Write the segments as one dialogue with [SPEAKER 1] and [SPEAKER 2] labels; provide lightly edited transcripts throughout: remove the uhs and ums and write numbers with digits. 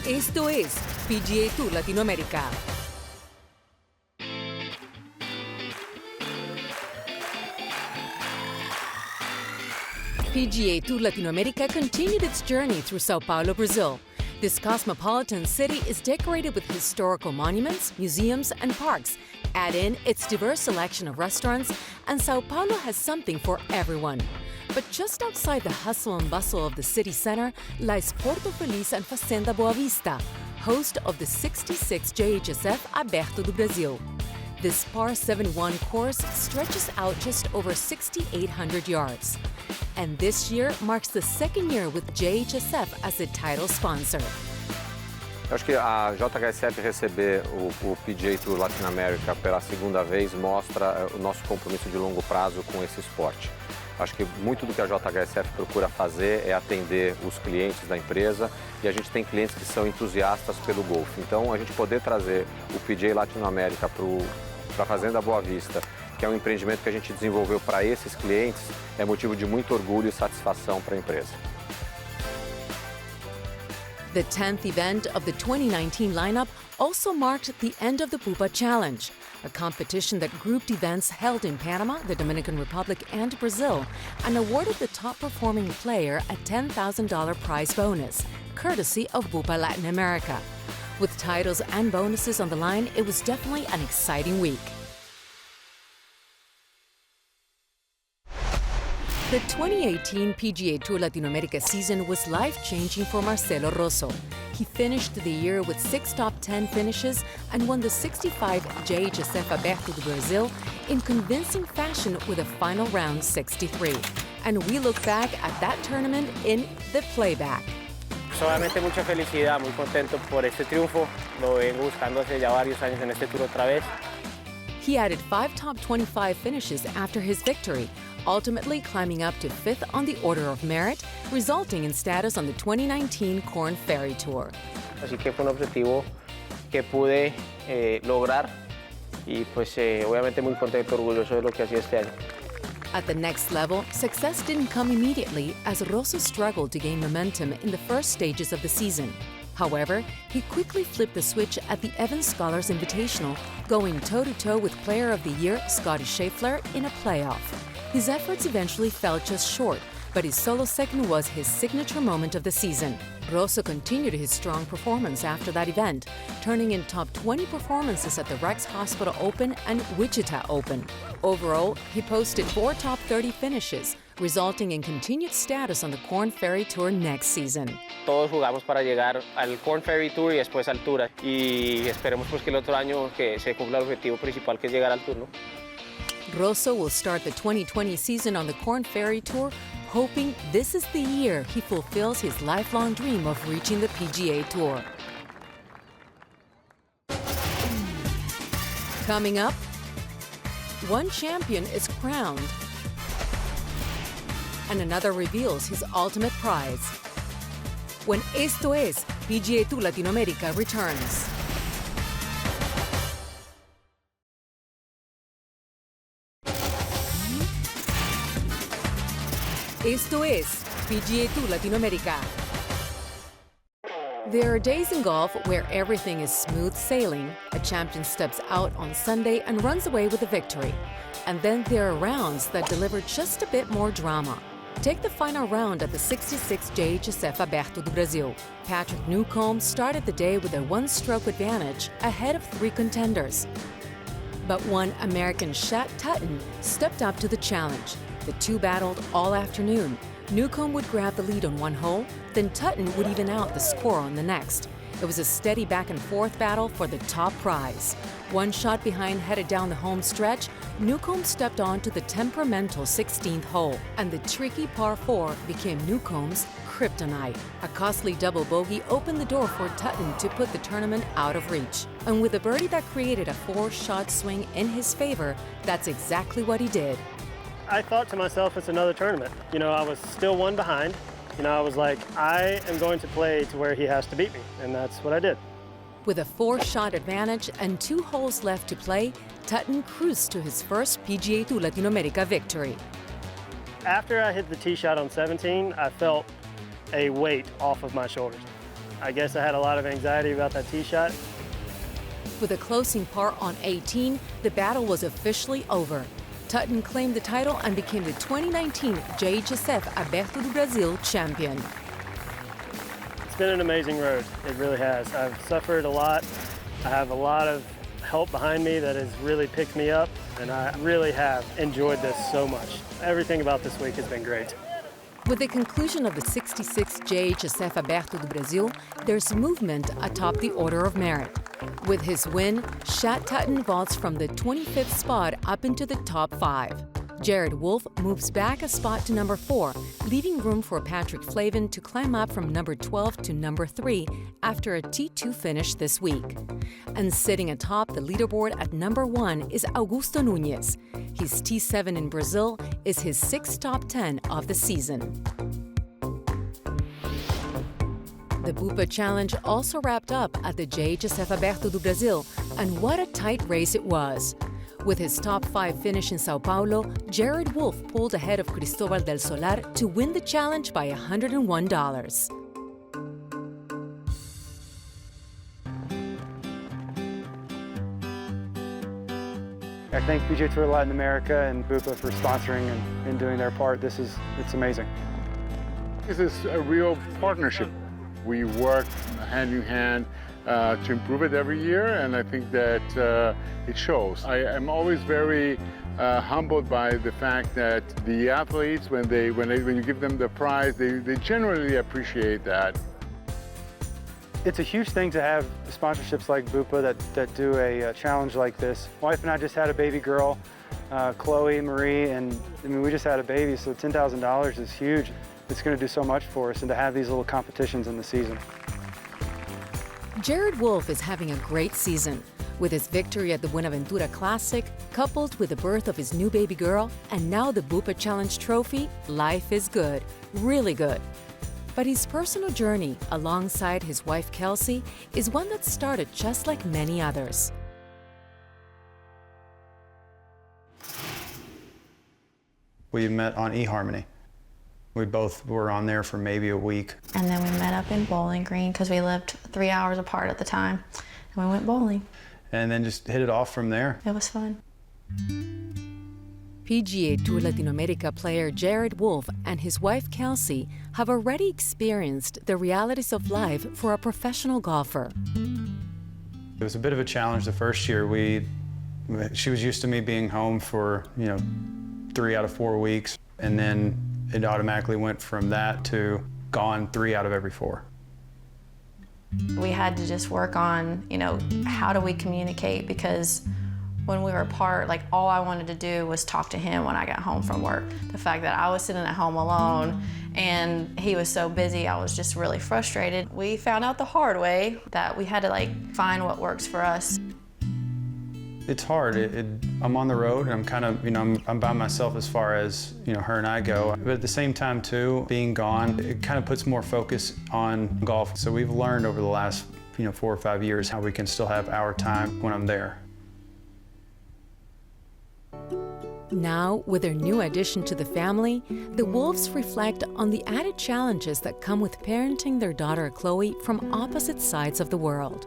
[SPEAKER 1] Esto es PGA Tour Latinoamérica. PGA Tour Latinoamérica continued its journey through Sao Paulo, Brazil. This cosmopolitan city is decorated with historical monuments, museums, and parks. Add in its diverse selection of restaurants, and Sao Paulo has something for everyone. But just outside the hustle and bustle of the city center lies Porto Feliz and Fazenda Boa Vista, host of the 66th JHSF Aberto do Brasil. This par 71 course stretches out just over 6,800 yards. And this year marks the second year with JHSF as the title sponsor.
[SPEAKER 2] Eu acho que a JHSF receber o PGA Tour Latinoamérica pela segunda vez mostra o nosso compromisso de longo prazo com esse esporte. Acho que muito do que a JHSF procura fazer é atender os clientes da empresa e a gente tem clientes que são entusiastas pelo golfe. Então, a gente poder trazer o PGA Latinoamérica para a Fazenda Boa Vista, que é um empreendimento que a gente desenvolveu para esses clientes, é motivo de muito orgulho e satisfação para a empresa.
[SPEAKER 1] The 10th event of the 2019 lineup also marked the end of the Bupa Challenge, a competition that grouped events held in Panama, the Dominican Republic, and Brazil, and awarded the top-performing player a $10,000 prize bonus, courtesy of Bupa Latin America. With titles and bonuses on the line, it was definitely an exciting week. The 2018 PGA Tour Latinoamérica season was life-changing for Marcelo Rosso. He finished the year with 6 top 10 finishes and won the 65 JHSF Aberto do Brasil in convincing fashion with a final round 63. And we look back at that tournament in the playback.
[SPEAKER 3] Obviamente mucha felicidad, muy contento por este triunfo. Lo vengo buscando hace ya varios años en este tour otra vez.
[SPEAKER 1] He added 5 top 25 finishes after his victory, ultimately climbing up to 5th on the order of merit, resulting in status on the 2019 Korn Ferry Tour.
[SPEAKER 3] Así que fue un objetivo que pude lograr y pues obviamente muy contento, orgulloso de lo que hacía este año.
[SPEAKER 1] At the next level, success didn't come immediately as Rosso struggled to gain momentum in the first stages of the season. However, he quickly flipped the switch at the Evans Scholars Invitational, going toe-to-toe with Player of the Year Scotty Scheffler in a playoff. His efforts eventually fell just short, but his solo second was his signature moment of the season. Rosso continued his strong performance after that event, turning in top 20 performances at the Rex Hospital Open and Wichita Open. Overall, he posted 4 top 30 finishes, resulting in continued status on the Korn Ferry Tour next season.
[SPEAKER 3] Todos jugamos para llegar al Korn Ferry Tour y después al Tour. Y esperemos pues que el otro año que se cumpla el objetivo principal, que es llegar al Tour, ¿no?
[SPEAKER 1] Rosso will start the 2020 season on the Korn Ferry Tour, hoping this is the year he fulfills his lifelong dream of reaching the PGA Tour. Coming up, one champion is crowned, and another reveals his ultimate prize. When Esto es PGA Tour Latinoamérica returns. Esto es PGA Tour Latinoamérica. There are days in golf where everything is smooth sailing. A champion steps out on Sunday and runs away with a victory. And then there are rounds that deliver just a bit more drama. Take the final round at the 66th JHSF Aberto do Brasil. Patrick Newcomb started the day with a one-stroke advantage ahead of 3 contenders. But one American Shat Tutton stepped up to the challenge. The two battled all afternoon. Newcomb would grab the lead on one hole, then Tutton would even out the score on the next. It was a steady back-and-forth battle for the top prize. One shot behind headed down the home stretch, Newcomb stepped on to the temperamental 16th hole, and the tricky par 4 became Newcomb's kryptonite. A costly double bogey opened the door for Tutton to put the tournament out of reach. And with a birdie that created a 4-shot swing in his favor, that's exactly what he did.
[SPEAKER 4] I thought to myself, it's another tournament. You know, I was still one behind. You know, I was like, I am going to play to where he has to beat me, and that's what I did.
[SPEAKER 1] With a 4-shot advantage and 2 holes left to play, Tutton cruised to his first PGA Tour Latinoamérica victory.
[SPEAKER 4] After I hit the tee shot on 17, I felt a weight off of my shoulders. I guess I had a lot of anxiety about that tee shot.
[SPEAKER 1] For the closing par on 18, the battle was officially over. Tutton claimed the title and became the 2019 JHSF Aberto do Brasil champion.
[SPEAKER 4] It's been an amazing road. It really has. I've suffered a lot. I have a lot of help behind me that has really picked me up, and I really have enjoyed this so much. Everything about this week has been great.
[SPEAKER 1] With the conclusion of the 66th JHSF Aberto do Brasil, there's movement atop the order of merit. With his win, Shat Tutton vaults from the 25th spot up into the top 5. Jared Wolfe moves back a spot to number 4, leaving room for Patrick Flavin to climb up from number 12 to number 3 after a T2 finish this week. And sitting atop the leaderboard at number 1 is Augusto Nunes. His T7 in Brazil is his 6th top 10 of the season. The Bupa Challenge also wrapped up at the JHSF Aberto do Brasil, and what a tight race it was. With his top 5 finish in Sao Paulo, Jared Wolfe pulled ahead of Cristobal del Solar to win the challenge by $101.
[SPEAKER 5] I thank PGA Tour Latin America and Bupa for sponsoring and doing their part. It's amazing.
[SPEAKER 6] This is a real partnership. We work hand in hand to improve it every year, and I think that it shows. I am always very humbled by the fact that the athletes, when you give them the prize, they generally appreciate that.
[SPEAKER 5] It's a huge thing to have sponsorships like Bupa that do a challenge like this. My wife and I just had a baby girl, Chloe Marie, and I mean, we just had a baby, so $10,000 is huge. It's going to do so much for us, and to have these little competitions in the season.
[SPEAKER 1] Jared Wolfe is having a great season. With his victory at the Buenaventura Classic, coupled with the birth of his new baby girl, and now the Bupa Challenge trophy, life is good, really good. But his personal journey, alongside his wife Kelsey, is one that started just like many others.
[SPEAKER 5] We met on eHarmony. We both were on there for maybe a week.
[SPEAKER 7] And then we met up in Bowling Green because we lived 3 hours apart at the time. And we went bowling.
[SPEAKER 5] And then just hit it off from there.
[SPEAKER 7] It was fun.
[SPEAKER 1] PGA Tour Latinoamérica player Jared Wolfe and his wife Kelsey have already experienced the realities of life for a professional golfer.
[SPEAKER 5] It was a bit of a challenge the first year. She was used to me being home for 3 out of 4 weeks, and then it automatically went from that to gone 3 out of every 4.
[SPEAKER 7] We had to just work on, how do we communicate, because when we were apart, like, all I wanted to do was talk to him when I got home from work. The fact that I was sitting at home alone and he was so busy, I was just really frustrated. We found out the hard way that we had to find what works for us.
[SPEAKER 5] It's hard. I'm on the road, and I'm kind of, I'm by myself as far as, her and I go. But at the same time, too, being gone, it kind of puts more focus on golf. So we've learned over the last, 4 or 5 years how we can still have our time when I'm there.
[SPEAKER 1] Now, with their new addition to the family, the Wolves reflect on the added challenges that come with parenting their daughter Chloe from opposite sides of the world.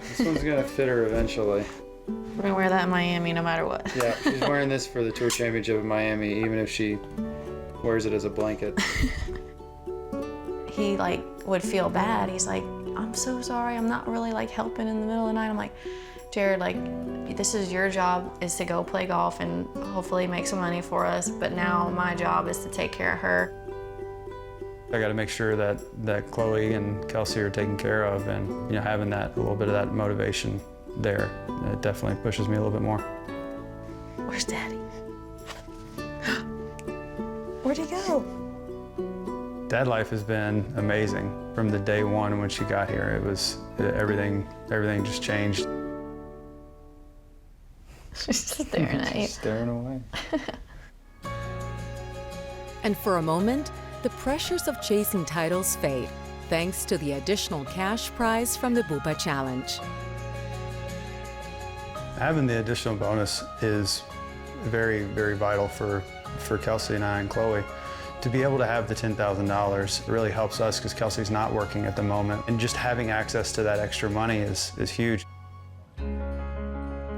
[SPEAKER 5] This one's gonna fit her eventually.
[SPEAKER 7] We're gonna wear that in Miami no matter what.
[SPEAKER 5] Yeah, she's wearing this for the Tour Championship in Miami, even if she wears it as a blanket.
[SPEAKER 7] He would feel bad. He's like, I'm so sorry, I'm not really helping in the middle of the night. I'm like, Jared, this is your job, is to go play golf and hopefully make some money for us, but now my job is to take care of her.
[SPEAKER 5] I gotta make sure that Chloe and Kelsey are taken care of, and having a little bit of that motivation there, it definitely pushes me a little bit more.
[SPEAKER 7] Where's Daddy? Where'd he go?
[SPEAKER 5] Dad life has been amazing. From the day one when she got here, everything just changed.
[SPEAKER 7] She's staring at you.
[SPEAKER 5] She's staring away.
[SPEAKER 1] And for a moment, the pressures of chasing titles fade, thanks to the additional cash prize from the Bupa Challenge.
[SPEAKER 5] Having the additional bonus is very, very vital for Kelsey and I and Chloe. To be able to have the $10,000 really helps us because Kelsey's not working at the moment, and just having access to that extra money is huge.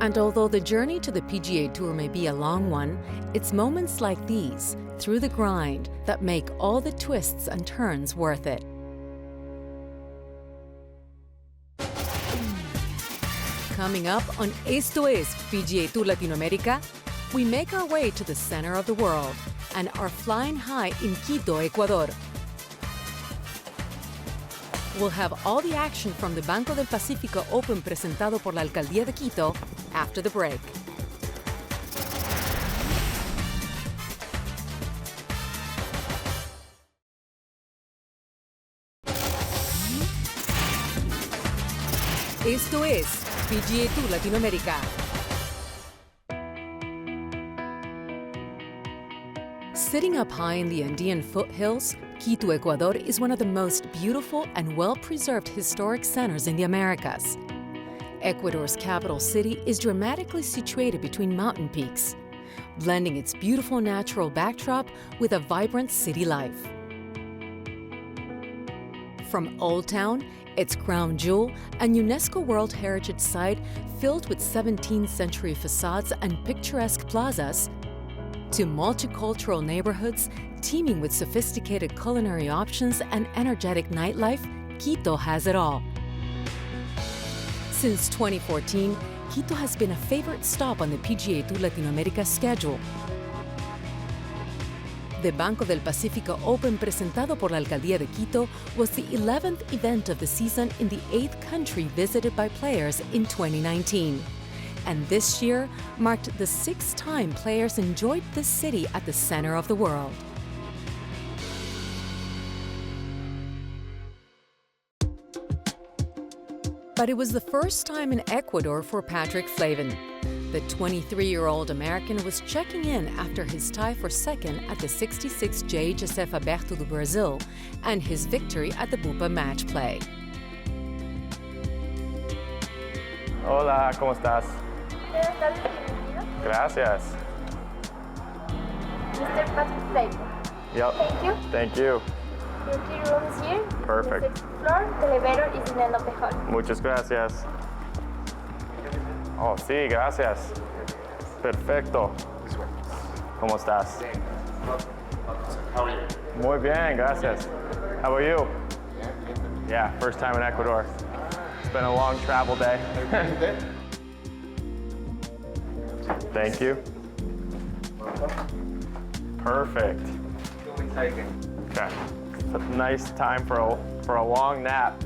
[SPEAKER 1] And although the journey to the PGA Tour may be a long one, it's moments like these, through the grind, that make all the twists and turns worth it. Coming up on Esto es PGA Tour Latinoamérica, we make our way to the center of the world and are flying high in Quito, Ecuador. We'll have all the action from the Banco del Pacifico Open presentado por la Alcaldía de Quito after the break. Esto es PGA Tour Latinoamérica. Sitting up high in the Andean foothills, Quito, Ecuador is one of the most beautiful and well-preserved historic centers in the Americas. Ecuador's capital city is dramatically situated between mountain peaks, blending its beautiful natural backdrop with a vibrant city life. From Old Town, its crown jewel, and UNESCO World Heritage Site filled with 17th century facades and picturesque plazas, to multicultural neighborhoods teeming with sophisticated culinary options and energetic nightlife, Quito has it all. Since 2014, Quito has been a favorite stop on the PGA Tour Latinoamérica schedule. The Banco del Pacifico Open presentado por la Alcaldía de Quito was the 11th event of the season in the 8th country visited by players in 2019. And this year marked the 6th time players enjoyed this city at the center of the world. But it was the first time in Ecuador for Patrick Flavin. The 23-year-old American was checking in after his tie for second at the 66th JHSF Aberto do Brasil and his victory at the Bupa match play.
[SPEAKER 8] Hola, ¿cómo estás? Gracias.
[SPEAKER 9] Mr. Patrick Flavin.
[SPEAKER 8] Yep.
[SPEAKER 9] Thank you.
[SPEAKER 8] Thank you.
[SPEAKER 9] Your key room is here.
[SPEAKER 8] Perfect.
[SPEAKER 9] The sixth floor, the elevator is in the end of the hall.
[SPEAKER 8] Muchas gracias. Oh, sí, gracias. Perfecto. ¿Cómo estás?
[SPEAKER 10] How are you?
[SPEAKER 8] Muy bien, gracias. How about you? Yeah, first time in Ecuador. It's been a long travel day. Thank you. Perfect. Okay. It's a nice time for a long nap.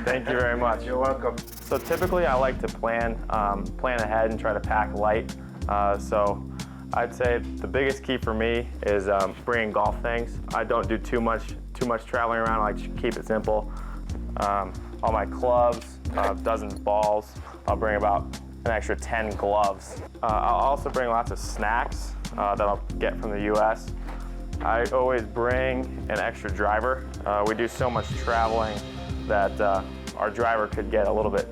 [SPEAKER 8] Thank you very much.
[SPEAKER 10] You're welcome.
[SPEAKER 8] So typically I like to plan ahead and try to pack light. So I'd say the biggest key for me is bringing golf things. I don't do too much traveling around. I like to keep it simple. All my clubs, dozens of balls. I'll bring about an extra 10 gloves. I'll also bring lots of snacks that I'll get from the US. I always bring an extra driver. We do so much traveling that our driver could get a little bit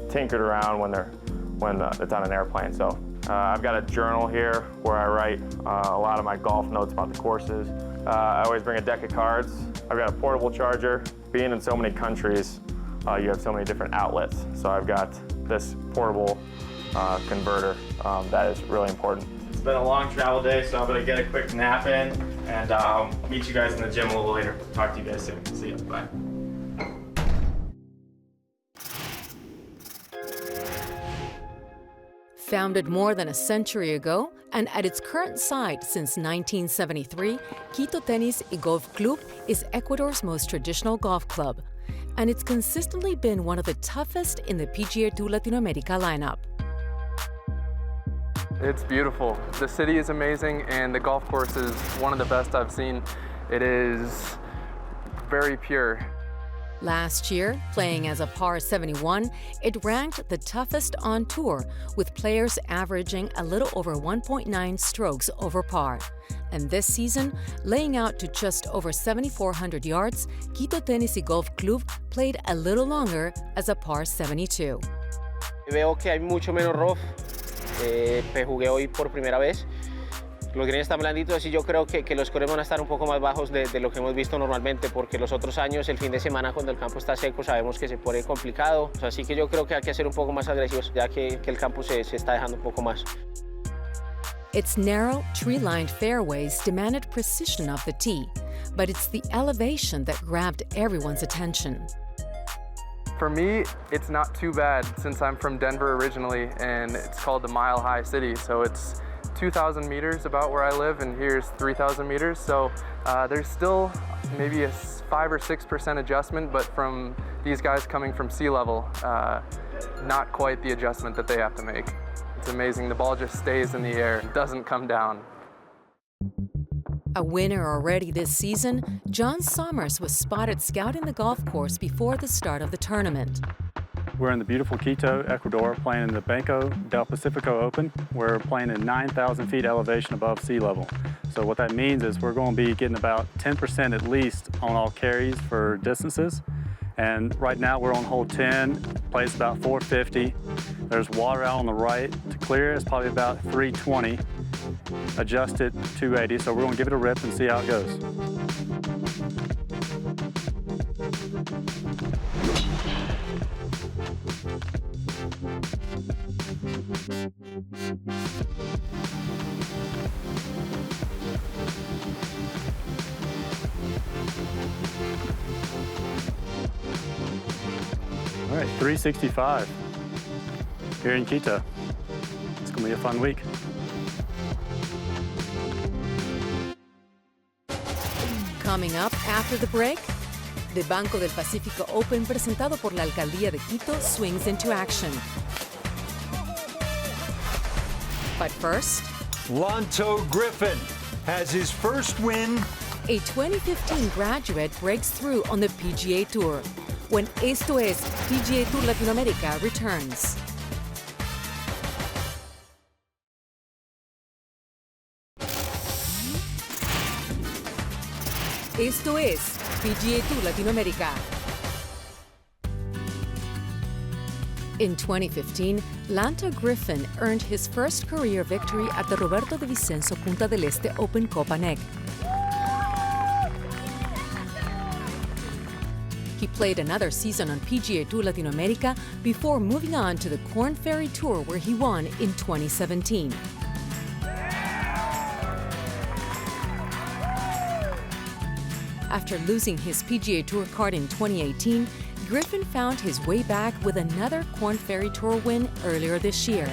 [SPEAKER 8] tinkered around when it's on an airplane. So I've got a journal here where I write a lot of my golf notes about the courses. I always bring a deck of cards. I've got a portable charger. Being in so many countries, you have so many different outlets. So I've got this portable converter. That is really important. It's been a long travel day, so I'm gonna get a quick nap in, and I'll meet you guys in the gym a little later. Talk to you guys soon. See you. Bye.
[SPEAKER 1] Founded more than a century ago and at its current site since 1973, Quito Tenis y Golf Club is Ecuador's most traditional golf club, and it's consistently been one of the toughest in the PGA Tour Latinoamérica lineup.
[SPEAKER 11] It's beautiful. The city is amazing, and the golf course is one of the best I've seen. It is very pure.
[SPEAKER 1] Last year, playing as a par 71, it ranked the toughest on tour, with players averaging a little over 1.9 strokes over par. And this season, laying out to just over 7,400 yards, Quito Tenis y Golf Club played a little longer as a par 72.
[SPEAKER 3] Veo que hay mucho menos rough. Jugué hoy por primera vez Los greens están blanditos y yo creo que los scores van a estar un poco más bajos de lo que hemos visto normalmente, porque los otros años, el fin de semana, cuando el campo está seco, sabemos que se pone complicado. Así que yo creo que hay que ser un poco más agresivos, ya que el campo se está dejando un poco más.
[SPEAKER 1] Its narrow, tree-lined fairways demanded precision of the tee, but it's the elevation that grabbed everyone's attention.
[SPEAKER 11] For me, it's not too bad since I'm from Denver originally, and it's called the Mile High City, so it's 2,000 meters about where I live, and here's 3,000 meters, so there's still maybe a 5 or 6% adjustment, but from these guys coming from sea level, not quite the adjustment that they have to make. It's amazing, the ball just stays in the air, it doesn't come down.
[SPEAKER 1] A winner already this season, John Somers was spotted scouting the golf course before the start of the tournament.
[SPEAKER 5] We're in the beautiful Quito, Ecuador, playing in the Banco del Pacifico Open. We're playing at 9,000 feet elevation above sea level. So what that means is we're going to be getting about 10% at least on all carries for distances. And right now we're on hole 10, plays about 450. There's water out on the right. To clear it's probably about 320. Adjusted 280, so we're going to give it a rip and see how it goes. All right, 365 here in Quito. It's going to be a fun week.
[SPEAKER 1] Coming up after the break, the Banco del Pacifico Open presentado por la Alcaldía de Quito swings into action. But first,
[SPEAKER 12] Lanto Griffin has his first win.
[SPEAKER 1] A 2015 graduate breaks through on the PGA Tour when Esto es PGA Tour Latinoamérica returns. Esto es PGA Tour Latinoamérica. In 2015, Lanto Griffin earned his first career victory at the Roberto de Vicenzo Punta del Este Open Copa Neg. He played another season on PGA Tour Latinoamérica before moving on to the Corn Ferry Tour, where he won in 2017. After losing his PGA Tour card in 2018, Griffin found his way back with another Corn Ferry Tour win earlier this year.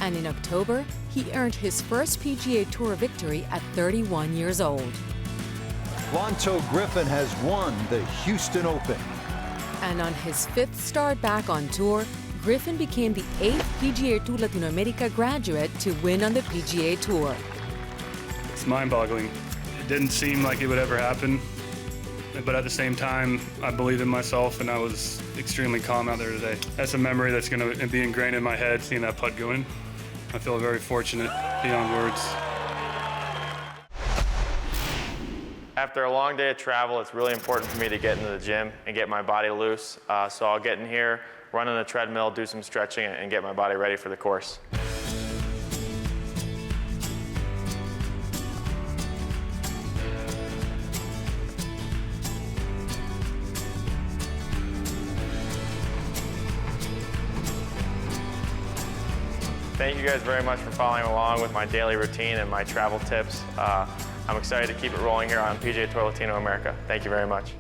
[SPEAKER 1] And in October, he earned his first PGA Tour victory at 31 years old.
[SPEAKER 12] Lanto Griffin has won the Houston Open.
[SPEAKER 1] And on his fifth start back on tour, Griffin became the 8th PGA Tour Latinoamérica graduate to win on the PGA Tour.
[SPEAKER 5] It's mind-boggling. It didn't seem like it would ever happen, but at the same time, I believed in myself and I was extremely calm out there today. That's a memory that's going to be ingrained in my head, seeing that putt go in. I feel very fortunate beyond words.
[SPEAKER 8] After a long day of travel, it's really important for me to get into the gym and get my body loose. So I'll get in here, run on the treadmill, do some stretching, and get my body ready for the course. Thank you guys very much for following along with my daily routine and my travel tips. I'm excited to keep it rolling here on PGA Tour Latinoamérica. Thank you very much.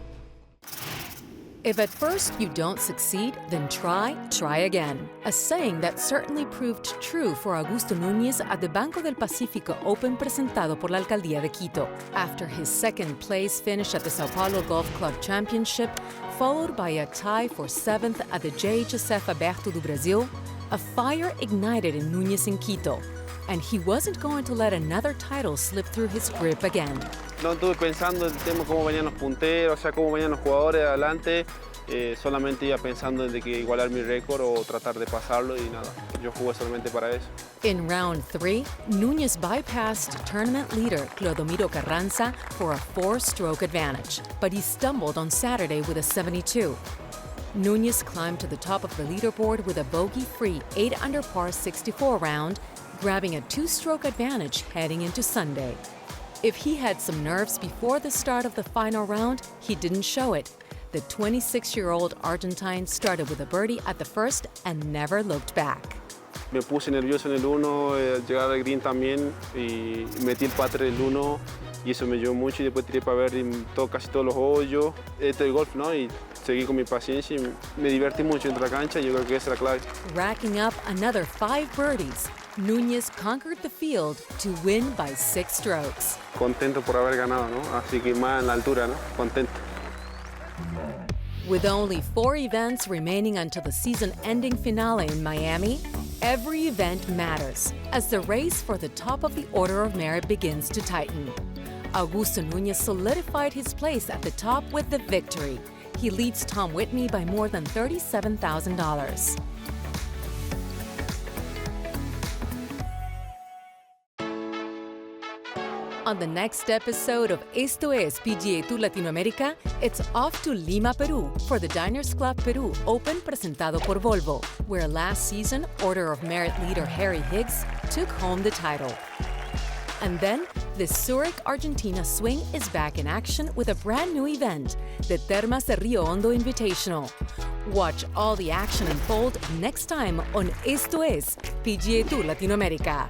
[SPEAKER 1] If at first you don't succeed, then try again. A saying that certainly proved true for Augusto Núñez at the Banco del Pacifico Open presentado por la Alcaldía de Quito. After his second place finish at the Sao Paulo Golf Club Championship, followed by a tie for 7th at the JHSF Aberto do Brasil, a fire ignited in Núñez in Quito, and he wasn't going to let another title slip through his grip again.
[SPEAKER 13] No estuve pensando en el tema cómo venían los punteros, o sea, cómo venían los jugadores adelante. Solamente iba pensando en de que igualar mi récord o tratar de pasarlo y nada. Yo jugué solamente para eso.
[SPEAKER 1] In round 3, Núñez bypassed tournament leader Clodomiro Carranza for a 4-stroke advantage, but he stumbled on Saturday with a 72. Núñez climbed to the top of the leaderboard with a bogey-free 8-under par 64 round, grabbing a 2-stroke advantage heading into Sunday. If he had some nerves before the start of the final round, he didn't show it. The 26-year-old Argentine started with a birdie at the first and never looked back.
[SPEAKER 13] Me puse nervioso en el 1, al llegar al green también, y metí el putter del 1 y eso me ayudó mucho, y después tiré para ver casi todos los hoyos. Esto es el golf, ¿no? Y seguí con mi paciencia y me divertí mucho dentro de la cancha y yo creo que esa es la clave.
[SPEAKER 1] Racking up another 5 birdies, Núñez conquered the field to win by 6 strokes.
[SPEAKER 13] Contento por haber ganado, ¿no? Así que más en la altura, ¿no? Contento.
[SPEAKER 1] With only 4 events remaining until the season-ending finale in Miami, every event matters as the race for the top of the order of merit begins to tighten. Augusto Núñez solidified his place at the top with the victory. He leads Tom Whitney by more than $37,000. On the next episode of Esto es PGA Tour Latinoamérica, it's off to Lima, Peru for the Diners Club Peru Open presentado por Volvo, where last season Order of Merit leader Harry Higgs took home the title. And then, the Zurich, Argentina swing is back in action with a brand new event, the Termas de Rio Hondo Invitational. Watch all the action unfold next time on Esto es PGA Tour Latinoamérica.